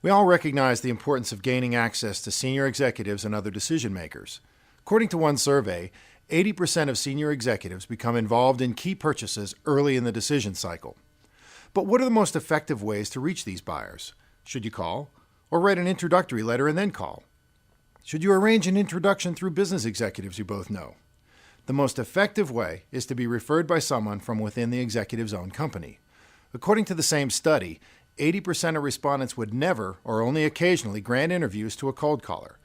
We all recognize the importance of gaining access to senior executives and other decision makers. According to one survey, 80% of senior executives become involved in key purchases early in the decision cycle. But what are the most effective ways to reach these buyers? Should you call? Or write an introductory letter and then call? Should you arrange an introduction through business executives you both know? The most effective way is to be referred by someone from within the executive's own company. According to the same study, 80% of respondents would never or only occasionally grant interviews to a cold caller.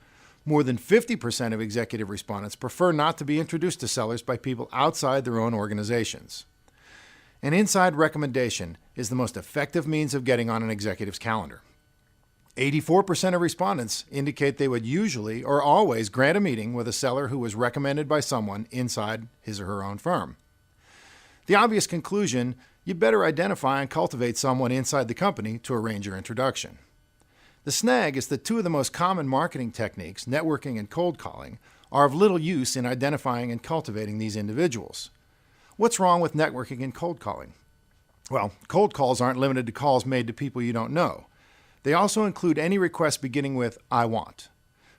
More than 50% of executive respondents prefer not to be introduced to sellers by people outside their own organizations. An inside recommendation is the most effective means of getting on an executive's calendar. 84% of respondents indicate they would usually or always grant a meeting with a seller who was recommended by someone inside his or her own firm. The obvious conclusion: you better identify and cultivate someone inside the company to arrange your introduction. The snag is that two of the most common marketing techniques, networking and cold calling, are of little use in identifying and cultivating these individuals. What's wrong with networking and cold calling? Well, cold calls aren't limited to calls made to people you don't know. They also include any request beginning with "I want."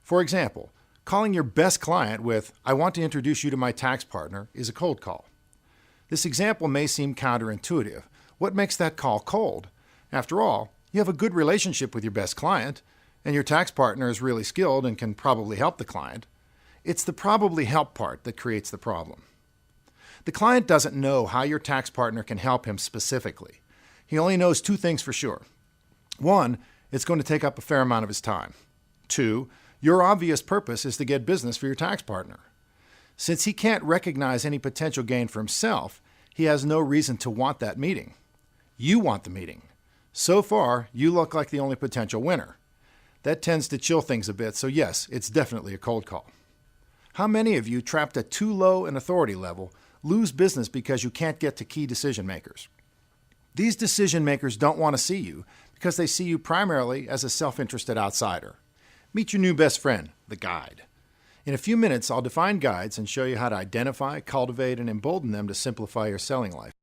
For example, calling your best client with "I want to introduce you to my tax partner" is a cold call. This example may seem counterintuitive. What makes that call cold? After all, you have a good relationship with your best client, and your tax partner is really skilled and can probably help the client. It's the "probably help" part that creates the problem. The client doesn't know how your tax partner can help him specifically. He only knows two things for sure. One, it's going to take up a fair amount of his time. Two, your obvious purpose is to get business for your tax partner. Since he can't recognize any potential gain for himself, he has no reason to want that meeting. You want the meeting. So far, you look like the only potential winner. That tends to chill things a bit, so yes, it's definitely a cold call. How many of you, trapped at too low an authority level, lose business because you can't get to key decision makers? These decision makers don't want to see you because they see you primarily as a self-interested outsider. Meet your new best friend, the guide. In a few minutes, I'll define guides and show you how to identify, cultivate, and embolden them to simplify your selling life.